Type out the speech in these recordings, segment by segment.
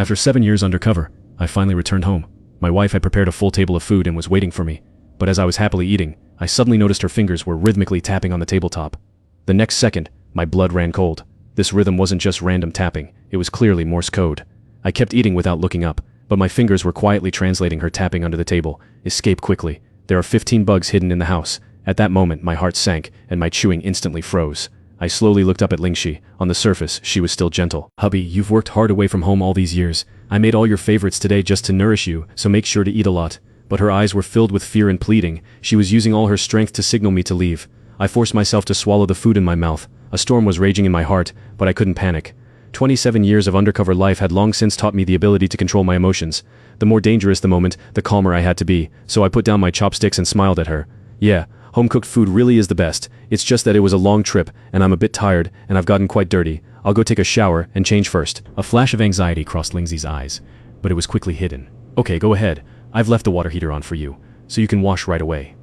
After 7 years undercover, I finally returned home. My wife had prepared a full table of food and was waiting for me, but as I was happily eating, I suddenly noticed her fingers were rhythmically tapping on the tabletop. The next second, my blood ran cold. This rhythm wasn't just random tapping, it was clearly Morse code. I kept eating without looking up, but my fingers were quietly translating her tapping under the table. Escape quickly. There are 15 bugs hidden in the house. At that moment, my heart sank, and my chewing instantly froze. I slowly looked up at Lingxi. On the surface, she was still gentle. "Hubby, you've worked hard away from home all these years. I made all your favorites today just to nourish you, so make sure to eat a lot." But her eyes were filled with fear and pleading. She was using all her strength to signal me to leave. I forced myself to swallow the food in my mouth. A storm was raging in my heart, but I couldn't panic. 27 years of undercover life had long since taught me the ability to control my emotions. The more dangerous the moment, the calmer I had to be, so I put down my chopsticks and smiled at her. "Yeah, home-cooked food really is the best. It's just that it was a long trip, and I'm a bit tired, and I've gotten quite dirty. I'll go take a shower and change first." A flash of anxiety crossed Lingxi's eyes, but it was quickly hidden. "Okay, go ahead. I've left the water heater on for you, so you can wash right away."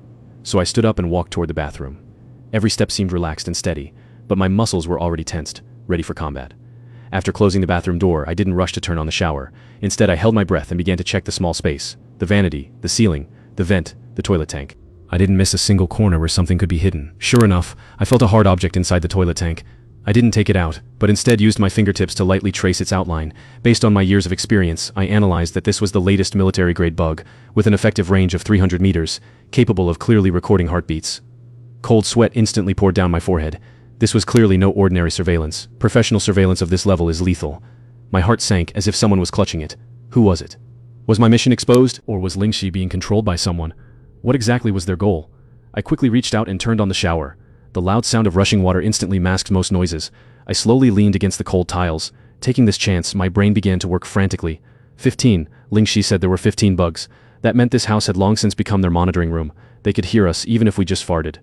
So I stood up and walked toward the bathroom. Every step seemed relaxed and steady, but my muscles were already tensed, ready for combat. After closing the bathroom door, I didn't rush to turn on the shower. Instead, I held my breath and began to check the small space, the vanity, the ceiling, the vent, the toilet tank. I didn't miss a single corner where something could be hidden. Sure enough, I felt a hard object inside the toilet tank. I didn't take it out, but instead used my fingertips to lightly trace its outline. Based on my years of experience, I analyzed that this was the latest military-grade bug, with an effective range of 300 meters, capable of clearly recording heartbeats. Cold sweat instantly poured down my forehead. This was clearly no ordinary surveillance. Professional surveillance of this level is lethal. My heart sank as if someone was clutching it. Who was it? Was my mission exposed, or was Lingxi being controlled by someone? What exactly was their goal? I quickly reached out and turned on the shower. The loud sound of rushing water instantly masked most noises. I slowly leaned against the cold tiles. Taking this chance, my brain began to work frantically. 15. Lingxi said there were 15 bugs. That meant this house had long since become their monitoring room. They could hear us even if we just farted.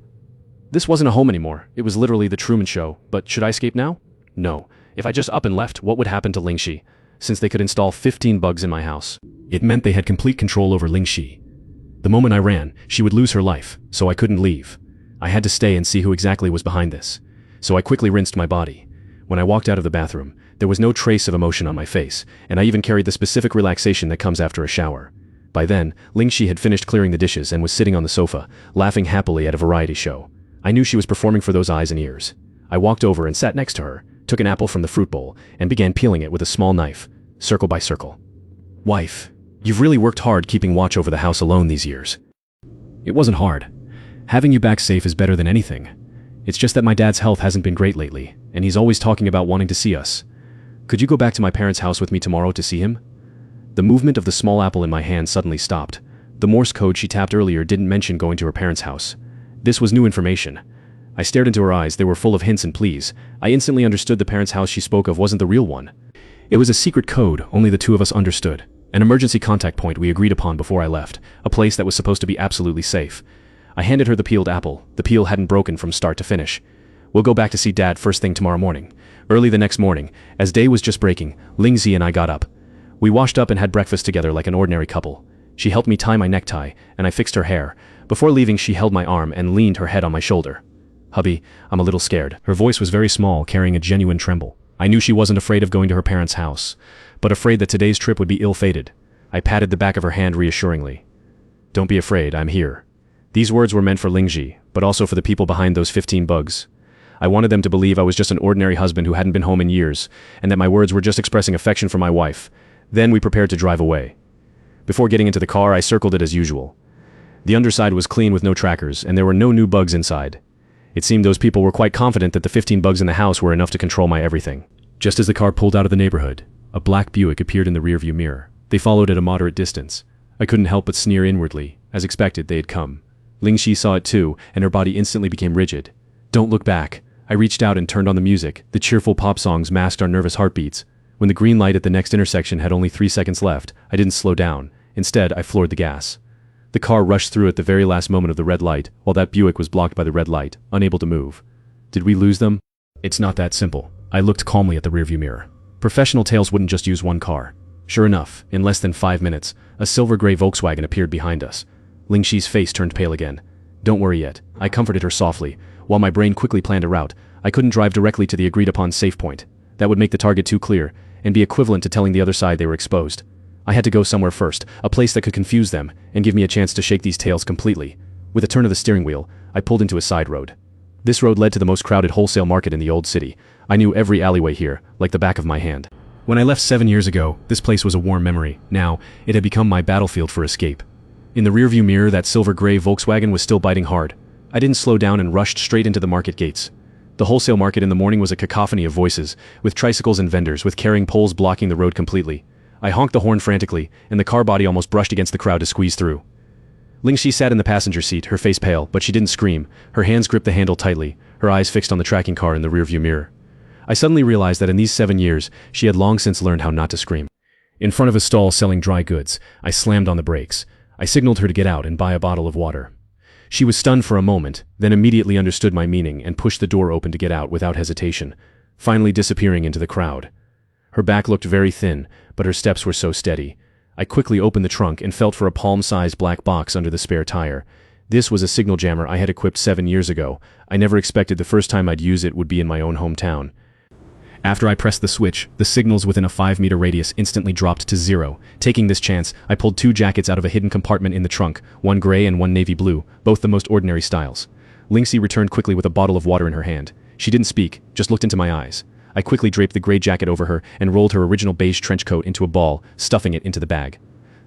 This wasn't a home anymore. It was literally the Truman Show. But should I escape now? No. If I just up and left, what would happen to Lingxi? Since they could install 15 bugs in my house, it meant they had complete control over Lingxi. The moment I ran, she would lose her life, so I couldn't leave. I had to stay and see who exactly was behind this. So I quickly rinsed my body. When I walked out of the bathroom, there was no trace of emotion on my face, and I even carried the specific relaxation that comes after a shower. By then, Lingxi had finished clearing the dishes and was sitting on the sofa, laughing happily at a variety show. I knew she was performing for those eyes and ears. I walked over and sat next to her, took an apple from the fruit bowl, and began peeling it with a small knife, circle by circle. "Wife, you've really worked hard keeping watch over the house alone these years." "It wasn't hard. Having you back safe is better than anything. It's just that my dad's health hasn't been great lately, and he's always talking about wanting to see us. Could you go back to my parents' house with me tomorrow to see him?" The movement of the small apple in my hand suddenly stopped. The Morse code she tapped earlier didn't mention going to her parents' house. This was new information. I stared into her eyes. They were full of hints and pleas. I instantly understood the parents' house she spoke of wasn't the real one. It was a secret code only the two of us understood. An emergency contact point we agreed upon before I left. A place that was supposed to be absolutely safe. I handed her the peeled apple. The peel hadn't broken from start to finish. "We'll go back to see Dad first thing tomorrow morning." Early the next morning, as day was just breaking, Lingxi and I got up. We washed up and had breakfast together like an ordinary couple. She helped me tie my necktie, and I fixed her hair. Before leaving, she held my arm and leaned her head on my shoulder. "Hubby, I'm a little scared." Her voice was very small, carrying a genuine tremble. I knew she wasn't afraid of going to her parents' house, but afraid that today's trip would be ill-fated. I patted the back of her hand reassuringly. "Don't be afraid, I'm here." These words were meant for Lingxi, but also for the people behind those 15 bugs. I wanted them to believe I was just an ordinary husband who hadn't been home in years, and that my words were just expressing affection for my wife. Then we prepared to drive away. Before getting into the car, I circled it as usual. The underside was clean with no trackers, and there were no new bugs inside. It seemed those people were quite confident that the 15 bugs in the house were enough to control my everything. Just as the car pulled out of the neighborhood, a black Buick appeared in the rearview mirror. They followed at a moderate distance. I couldn't help but sneer inwardly. As expected, they had come. Lingxi saw it too, and her body instantly became rigid. "Don't look back." I reached out and turned on the music. The cheerful pop songs masked our nervous heartbeats. When the green light at the next intersection had only 3 seconds left, I didn't slow down. Instead, I floored the gas. The car rushed through at the very last moment of the red light, while that Buick was blocked by the red light, unable to move. Did we lose them? It's not that simple. I looked calmly at the rearview mirror. Professional tails wouldn't just use one car. Sure enough, in less than 5 minutes, a silver-gray Volkswagen appeared behind us. Lingxi's face turned pale again. "Don't worry yet." I comforted her softly. While my brain quickly planned a route, I couldn't drive directly to the agreed-upon safe point. That would make the target too clear, and be equivalent to telling the other side they were exposed. I had to go somewhere first, a place that could confuse them, and give me a chance to shake these tales completely. With a turn of the steering wheel, I pulled into a side road. This road led to the most crowded wholesale market in the old city. I knew every alleyway here, like the back of my hand. When I left 7 years ago, this place was a warm memory. Now, it had become my battlefield for escape. In the rearview mirror, that silver-gray Volkswagen was still biting hard. I didn't slow down and rushed straight into the market gates. The wholesale market in the morning was a cacophony of voices, with tricycles and vendors with carrying poles blocking the road completely. I honked the horn frantically, and the car body almost brushed against the crowd to squeeze through. Lingxi sat in the passenger seat, her face pale, but she didn't scream. Her hands gripped the handle tightly, her eyes fixed on the tracking car in the rearview mirror. I suddenly realized that in these 7 years, she had long since learned how not to scream. In front of a stall selling dry goods, I slammed on the brakes. I signaled her to get out and buy a bottle of water. She was stunned for a moment, then immediately understood my meaning and pushed the door open to get out without hesitation, finally disappearing into the crowd. Her back looked very thin, but her steps were so steady. I quickly opened the trunk and felt for a palm-sized black box under the spare tire. This was a signal jammer I had equipped 7 years ago. I never expected the first time I'd use it would be in my own hometown. After I pressed the switch, the signals within a 5-meter radius instantly dropped to 0. Taking this chance, I pulled 2 jackets out of a hidden compartment in the trunk, one gray and one navy blue, both the most ordinary styles. Lingxi returned quickly with a bottle of water in her hand. She didn't speak, just looked into my eyes. I quickly draped the gray jacket over her and rolled her original beige trench coat into a ball, stuffing it into the bag.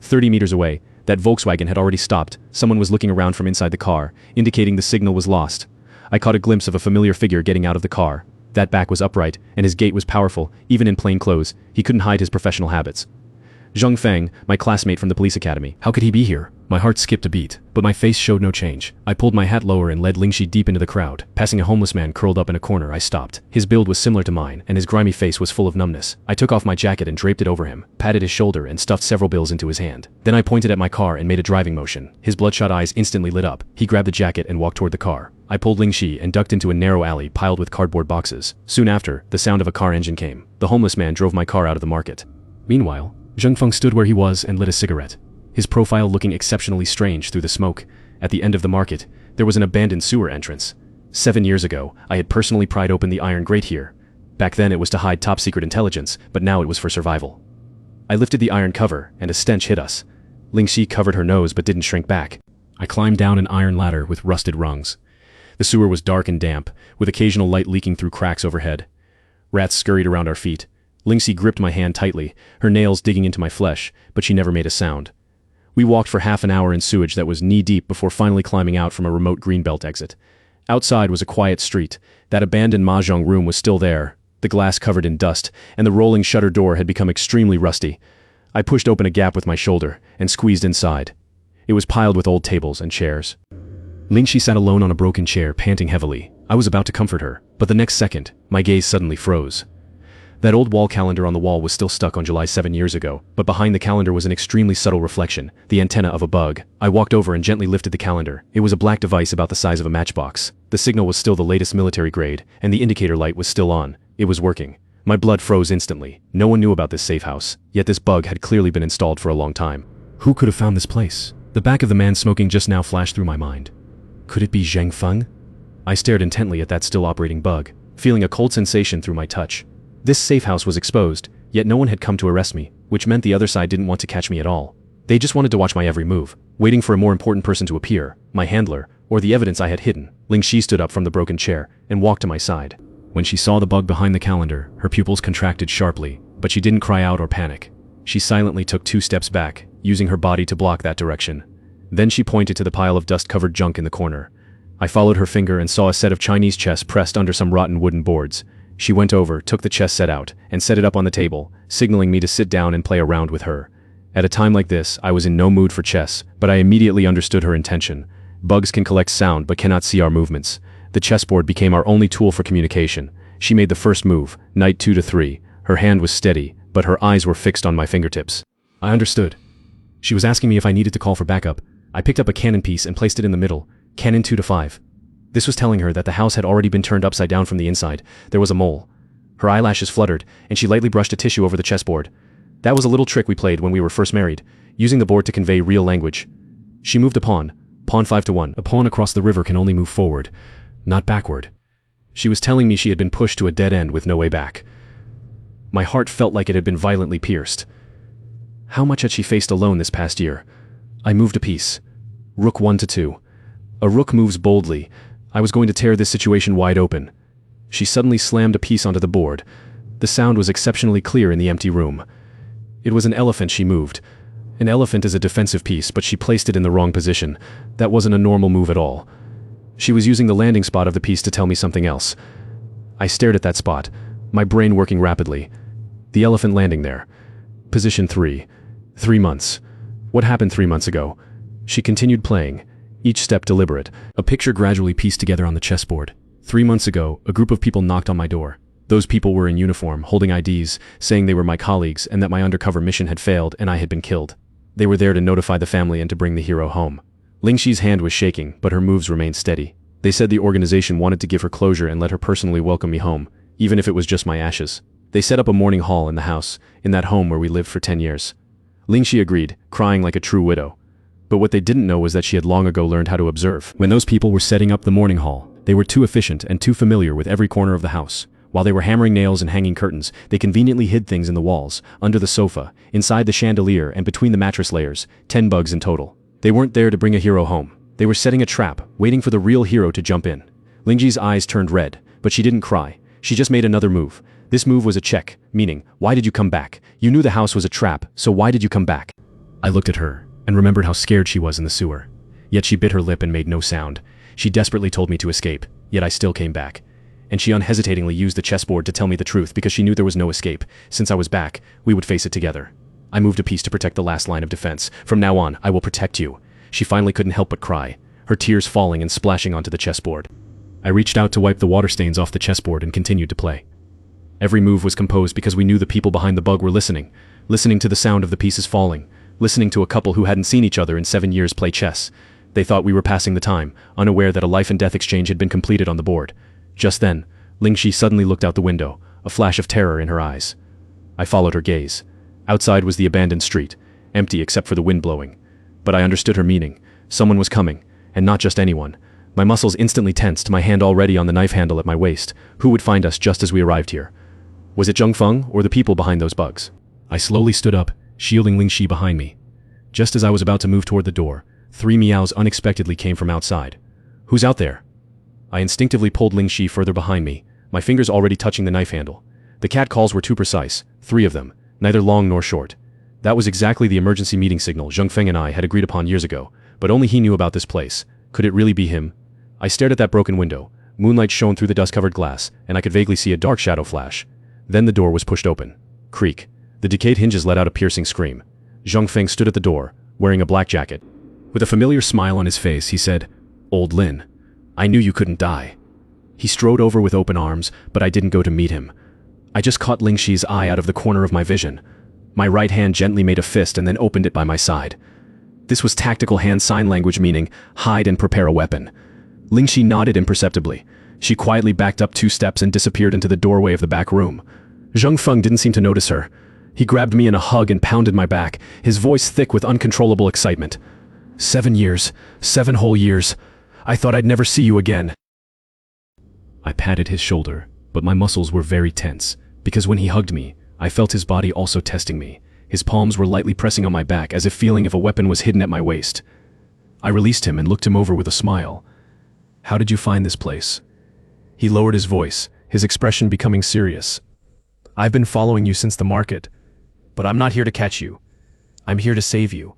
30 meters away, that Volkswagen had already stopped. Someone was looking around from inside the car, indicating the signal was lost. I caught a glimpse of a familiar figure getting out of the car. That back was upright, and his gait was powerful. Even in plain clothes, he couldn't hide his professional habits. Zheng Feng, my classmate from the police academy. How could he be here? My heart skipped a beat, but my face showed no change. I pulled my hat lower and led Lingxi deep into the crowd. Passing a homeless man curled up in a corner, I stopped. His build was similar to mine, and his grimy face was full of numbness. I took off my jacket and draped it over him, patted his shoulder and stuffed several bills into his hand. Then I pointed at my car and made a driving motion. His bloodshot eyes instantly lit up. He grabbed the jacket and walked toward the car. I pulled Lingxi and ducked into a narrow alley piled with cardboard boxes. Soon after, the sound of a car engine came. The homeless man drove my car out of the market. Meanwhile, Zheng Feng stood where he was and lit a cigarette, his profile looking exceptionally strange through the smoke. At the end of the market, there was an abandoned sewer entrance. 7 years ago, I had personally pried open the iron grate here. Back then it was to hide top-secret intelligence, but now it was for survival. I lifted the iron cover, and a stench hit us. Lingxi covered her nose but didn't shrink back. I climbed down an iron ladder with rusted rungs. The sewer was dark and damp, with occasional light leaking through cracks overhead. Rats scurried around our feet. Lingxi gripped my hand tightly, her nails digging into my flesh, but she never made a sound. We walked for half an hour in sewage that was knee-deep before finally climbing out from a remote greenbelt exit. Outside was a quiet street. That abandoned mahjong room was still there, the glass covered in dust, and the rolling shutter door had become extremely rusty. I pushed open a gap with my shoulder and squeezed inside. It was piled with old tables and chairs. Lingxi sat alone on a broken chair, panting heavily. I was about to comfort her, but the next second, my gaze suddenly froze. That old wall calendar on the wall was still stuck on July 7 years ago, but behind the calendar was an extremely subtle reflection, the antenna of a bug. I walked over and gently lifted the calendar. It was a black device about the size of a matchbox. The signal was still the latest military grade, and the indicator light was still on. It was working. My blood froze instantly. No one knew about this safe house, yet this bug had clearly been installed for a long time. Who could have found this place? The back of the man smoking just now flashed through my mind. Could it be Zheng Feng? I stared intently at that still operating bug, feeling a cold sensation through my touch. This safe house was exposed, yet no one had come to arrest me, which meant the other side didn't want to catch me at all. They just wanted to watch my every move, waiting for a more important person to appear, my handler, or the evidence I had hidden. Lingxi stood up from the broken chair and walked to my side. When she saw the bug behind the calendar, her pupils contracted sharply, but she didn't cry out or panic. She silently took 2 steps back, using her body to block that direction. Then she pointed to the pile of dust-covered junk in the corner. I followed her finger and saw a set of Chinese chess pressed under some rotten wooden boards. She went over, took the chess set out, and set it up on the table, signaling me to sit down and play a round with her. At a time like this, I was in no mood for chess, but I immediately understood her intention. Bugs can collect sound but cannot see our movements. The chessboard became our only tool for communication. She made the first move, knight 2 to 3. Her hand was steady, but her eyes were fixed on my fingertips. I understood. She was asking me if I needed to call for backup. I picked up a cannon piece and placed it in the middle, cannon 2 to 5. This was telling her that the house had already been turned upside down from the inside. There was a mole. Her eyelashes fluttered, and she lightly brushed a tissue over the chessboard. That was a little trick we played when we were first married, using the board to convey real language. She moved a pawn 5 to 1. A pawn across the river can only move forward, not backward. She was telling me she had been pushed to a dead end with no way back. My heart felt like it had been violently pierced. How much had she faced alone this past year? I moved a piece. Rook 1 to 2. A rook moves boldly. I was going to tear this situation wide open. She suddenly slammed a piece onto the board. The sound was exceptionally clear in the empty room. It was an elephant she moved. An elephant is a defensive piece, but she placed it in the wrong position. That wasn't a normal move at all. She was using the landing spot of the piece to tell me something else. I stared at that spot, my brain working rapidly. The elephant landing there. Position 3. 3 months. What happened 3 months ago? She continued playing, each step deliberate. A picture gradually pieced together on the chessboard. 3 months ago, a group of people knocked on my door. Those people were in uniform, holding IDs, saying they were my colleagues and that my undercover mission had failed and I had been killed. They were there to notify the family and to bring the hero home. Lingxi's hand was shaking, but her moves remained steady. They said the organization wanted to give her closure and let her personally welcome me home, even if it was just my ashes. They set up a mourning hall in the house, in that home where we lived for 10 years. Lingxi agreed, crying like a true widow. But what they didn't know was that she had long ago learned how to observe. When those people were setting up the mourning hall, they were too efficient and too familiar with every corner of the house. While they were hammering nails and hanging curtains, they conveniently hid things in the walls, under the sofa, inside the chandelier and between the mattress layers, 10 bugs in total. They weren't there to bring a hero home. They were setting a trap, waiting for the real hero to jump in. Lingxi's eyes turned red, but she didn't cry. She just made another move. This move was a check, meaning, why did you come back? You knew the house was a trap, so why did you come back? I looked at her, and remembered how scared she was in the sewer. Yet she bit her lip and made no sound. She desperately told me to escape, yet I still came back. And she unhesitatingly used the chessboard to tell me the truth because she knew there was no escape. Since I was back, we would face it together. I moved a piece to protect the last line of defense. From now on, I will protect you. She finally couldn't help but cry, her tears falling and splashing onto the chessboard. I reached out to wipe the water stains off the chessboard and continued to play. Every move was composed because we knew the people behind the bug were listening to the sound of the pieces falling, listening to a couple who hadn't seen each other in 7 years play chess. They thought we were passing the time, unaware that a life and death exchange had been completed on the board. Just then, Lingxi suddenly looked out the window, a flash of terror in her eyes. I followed her gaze. Outside was the abandoned street, empty except for the wind blowing. But I understood her meaning. Someone was coming, and not just anyone. My muscles instantly tensed, my hand already on the knife handle at my waist. Who would find us just as we arrived here? Was it Zhengfeng or the people behind those bugs? I slowly stood up, shielding Lingxi behind me. Just as I was about to move toward the door, 3 meows unexpectedly came from outside. Who's out there? I instinctively pulled Lingxi further behind me, my fingers already touching the knife handle. The cat calls were too precise, 3 of them, neither long nor short. That was exactly the emergency meeting signal Zhengfeng and I had agreed upon years ago, but only he knew about this place. Could it really be him? I stared at that broken window. Moonlight shone through the dust-covered glass, and I could vaguely see a dark shadow flash. Then the door was pushed open. Creak. The decayed hinges let out a piercing scream. Zhengfeng stood at the door, wearing a black jacket. With a familiar smile on his face, he said, "Old Lin, I knew you couldn't die." He strode over with open arms, but I didn't go to meet him. I just caught Lingxi's eye out of the corner of my vision. My right hand gently made a fist and then opened it by my side. This was tactical hand sign language meaning, hide and prepare a weapon. Lingxi nodded imperceptibly. She quietly backed up 2 steps and disappeared into the doorway of the back room. Zhengfeng didn't seem to notice her. He grabbed me in a hug and pounded my back, his voice thick with uncontrollable excitement. 7 years, 7 whole years. I thought I'd never see you again. I patted his shoulder, but my muscles were very tense, because when he hugged me, I felt his body also testing me. His palms were lightly pressing on my back as if feeling if a weapon was hidden at my waist. I released him and looked him over with a smile. "How did you find this place?" He lowered his voice, his expression becoming serious. "I've been following you since the market, but I'm not here to catch you. I'm here to save you.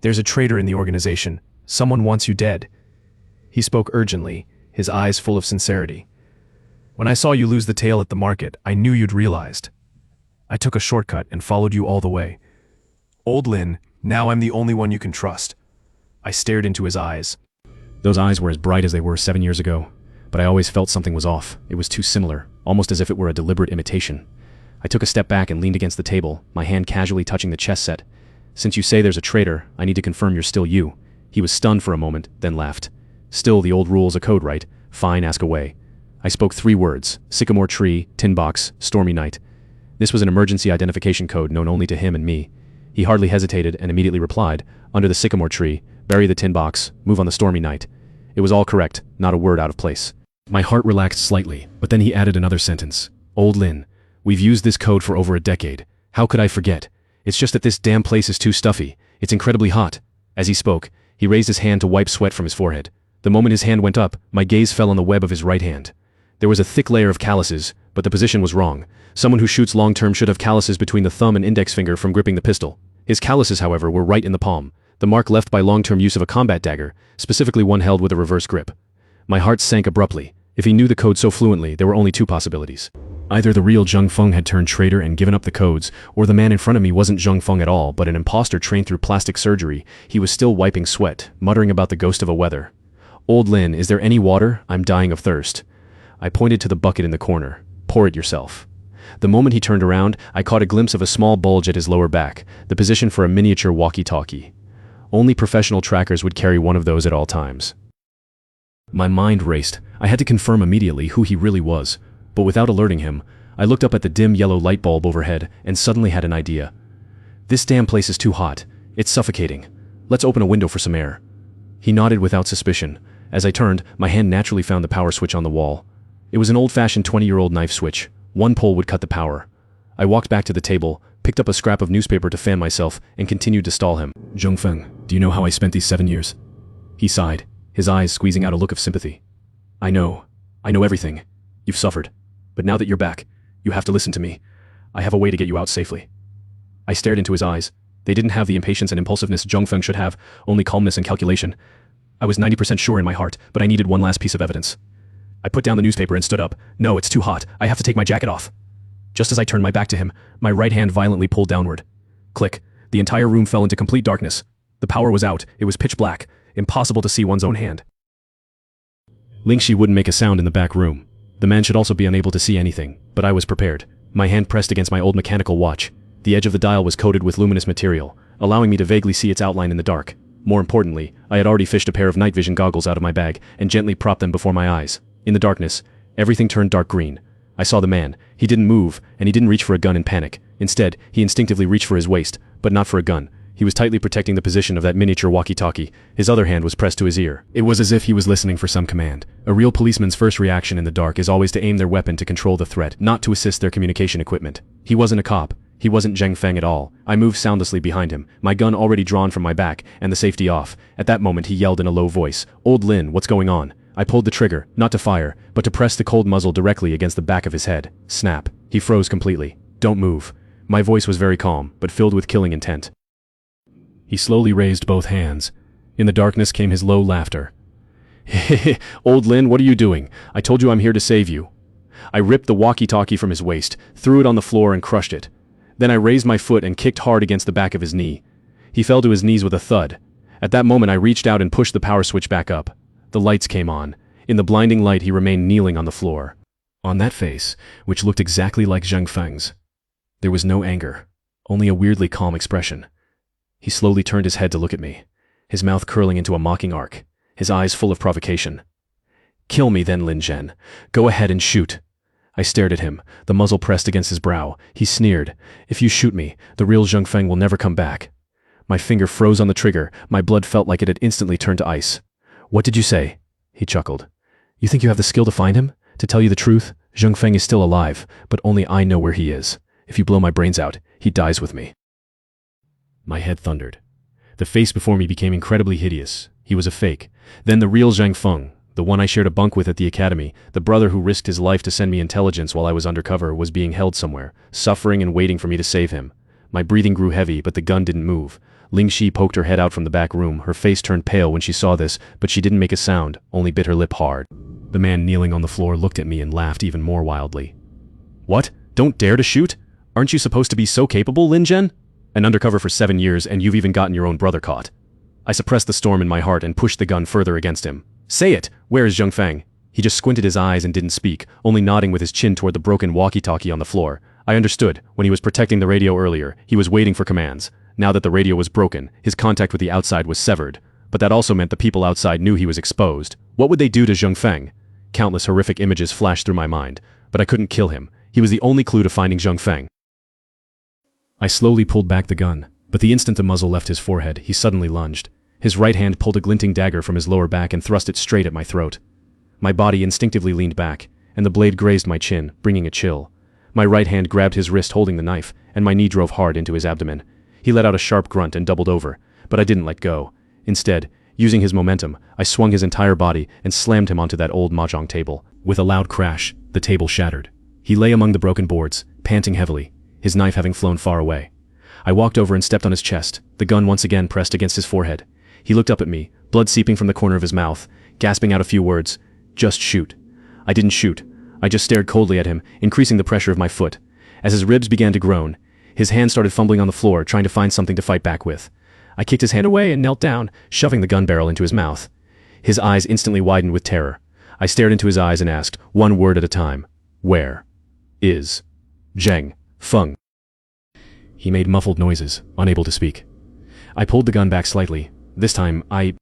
There's a traitor in the organization. Someone wants you dead." He spoke urgently, his eyes full of sincerity. "When I saw you lose the tail at the market, I knew you'd realized. I took a shortcut and followed you all the way. Old Lin, now I'm the only one you can trust." I stared into his eyes. Those eyes were as bright as they were 7 years ago, but I always felt something was off. It was too similar, almost as if it were a deliberate imitation. I took a step back and leaned against the table, my hand casually touching the chess set. "Since you say there's a traitor, I need to confirm you're still you." He was stunned for a moment, then laughed. "Still, the old rule's a code, right? Fine, ask away." I spoke 3 words: sycamore tree, tin box, stormy night. This was an emergency identification code known only to him and me. He hardly hesitated and immediately replied, "Under the sycamore tree, bury the tin box, move on the stormy night." It was all correct, not a word out of place. My heart relaxed slightly, but then he added another sentence. "Old Lin, We've used this code for over a decade. How could I forget? It's just that this damn place is too stuffy. It's incredibly hot." As he spoke, he raised his hand to wipe sweat from his forehead. The moment his hand went up, my gaze fell on the web of his right hand. There was a thick layer of calluses, but the position was wrong. Someone who shoots long-term should have calluses between the thumb and index finger from gripping the pistol. His calluses, however, were right in the palm, the mark left by long-term use of a combat dagger, specifically one held with a reverse grip. My heart sank abruptly. If he knew the code so fluently, there were only two possibilities. Either the real Zheng Feng had turned traitor and given up the codes, or the man in front of me wasn't Zheng Feng at all, but an imposter trained through plastic surgery. He was still wiping sweat, muttering about the ghost of a weather. "Old Lin, is there any water? I'm dying of thirst." I pointed to the bucket in the corner. "Pour it yourself." The moment he turned around, I caught a glimpse of a small bulge at his lower back, the position for a miniature walkie-talkie. Only professional trackers would carry one of those at all times. My mind raced. I had to confirm immediately who he really was, but without alerting him, I looked up at the dim yellow light bulb overhead and suddenly had an idea. "This damn place is too hot. It's suffocating. Let's open a window for some air." He nodded without suspicion. As I turned, my hand naturally found the power switch on the wall. It was an old-fashioned 20-year-old knife switch. One pull would cut the power. I walked back to the table, picked up a scrap of newspaper to fan myself, and continued to stall him. "Zheng Feng, do you know how I spent these 7 years?" He sighed, his eyes squeezing out a look of sympathy. I know everything. You've suffered. But now that you're back, you have to listen to me. I have a way to get you out safely." I stared into his eyes. They didn't have the impatience and impulsiveness Zheng Feng should have, only calmness and calculation. I was 90% sure in my heart, but I needed one last piece of evidence. I put down the newspaper and stood up. "No, it's too hot. I have to take my jacket off." Just as I turned my back to him, my right hand violently pulled downward. Click. The entire room fell into complete darkness. The power was out. It was pitch black. Impossible to see one's own hand. Lingxi wouldn't make a sound in the back room. The man should also be unable to see anything, but I was prepared. My hand pressed against my old mechanical watch. The edge of the dial was coated with luminous material, allowing me to vaguely see its outline in the dark. More importantly, I had already fished a pair of night vision goggles out of my bag and gently propped them before my eyes. In the darkness, everything turned dark green. I saw the man. He didn't move, and he didn't reach for a gun in panic. Instead, he instinctively reached for his waist, but not for a gun. He was tightly protecting the position of that miniature walkie-talkie. His other hand was pressed to his ear. It was as if he was listening for some command. A real policeman's first reaction in the dark is always to aim their weapon to control the threat, not to assist their communication equipment. He wasn't a cop. He wasn't Zheng Feng at all. I moved soundlessly behind him, my gun already drawn from my back, and the safety off. At that moment he yelled in a low voice, "Old Lin, what's going on?" I pulled the trigger, not to fire, but to press the cold muzzle directly against the back of his head. Snap. He froze completely. "Don't move." My voice was very calm, but filled with killing intent. He slowly raised both hands. In the darkness came his low laughter. "Hehehe, Old Lin, what are you doing? I told you I'm here to save you." I ripped the walkie-talkie from his waist, threw it on the floor and crushed it. Then I raised my foot and kicked hard against the back of his knee. He fell to his knees with a thud. At that moment I reached out and pushed the power switch back up. The lights came on. In the blinding light he remained kneeling on the floor. On that face, which looked exactly like Zheng Feng's, there was no anger, only a weirdly calm expression. He slowly turned his head to look at me, his mouth curling into a mocking arc, his eyes full of provocation. "Kill me then, Lin Zhen. Go ahead and shoot." I stared at him, the muzzle pressed against his brow. He sneered, "If you shoot me, the real Zheng Feng will never come back." My finger froze on the trigger. My blood felt like it had instantly turned to ice. "What did you say?" He chuckled. "You think you have the skill to find him? To tell you the truth, Zheng Feng is still alive, but only I know where he is. If you blow my brains out, he dies with me." My head thundered. The face before me became incredibly hideous. He was a fake. Then the real Zheng Feng, the one I shared a bunk with at the academy, the brother who risked his life to send me intelligence while I was undercover, was being held somewhere, suffering and waiting for me to save him. My breathing grew heavy, but the gun didn't move. Lingxi poked her head out from the back room. Her face turned pale when she saw this, but she didn't make a sound, only bit her lip hard. The man kneeling on the floor looked at me and laughed even more wildly. "What? Don't dare to shoot? Aren't you supposed to be so capable, Lin Zhen? An undercover for 7 years, and you've even gotten your own brother caught." I suppressed the storm in my heart and pushed the gun further against him. "Say it! Where is Zheng Feng?" He just squinted his eyes and didn't speak, only nodding with his chin toward the broken walkie-talkie on the floor. I understood. When he was protecting the radio earlier, he was waiting for commands. Now that the radio was broken, his contact with the outside was severed. But that also meant the people outside knew he was exposed. What would they do to Zheng Feng? Countless horrific images flashed through my mind, but I couldn't kill him. He was the only clue to finding Zheng Feng. I slowly pulled back the gun, but the instant the muzzle left his forehead, he suddenly lunged. His right hand pulled a glinting dagger from his lower back and thrust it straight at my throat. My body instinctively leaned back, and the blade grazed my chin, bringing a chill. My right hand grabbed his wrist holding the knife, and my knee drove hard into his abdomen. He let out a sharp grunt and doubled over, but I didn't let go. Instead, using his momentum, I swung his entire body and slammed him onto that old mahjong table. With a loud crash, the table shattered. He lay among the broken boards, panting heavily, his knife having flown far away. I walked over and stepped on his chest, the gun once again pressed against his forehead. He looked up at me, blood seeping from the corner of his mouth, gasping out a few words. "Just shoot." I didn't shoot. I just stared coldly at him, increasing the pressure of my foot. As his ribs began to groan, his hand started fumbling on the floor, trying to find something to fight back with. I kicked his hand away and knelt down, shoving the gun barrel into his mouth. His eyes instantly widened with terror. I stared into his eyes and asked, one word at a time, "Where is Zheng Feng?" He made muffled noises, unable to speak. I pulled the gun back slightly. This time, I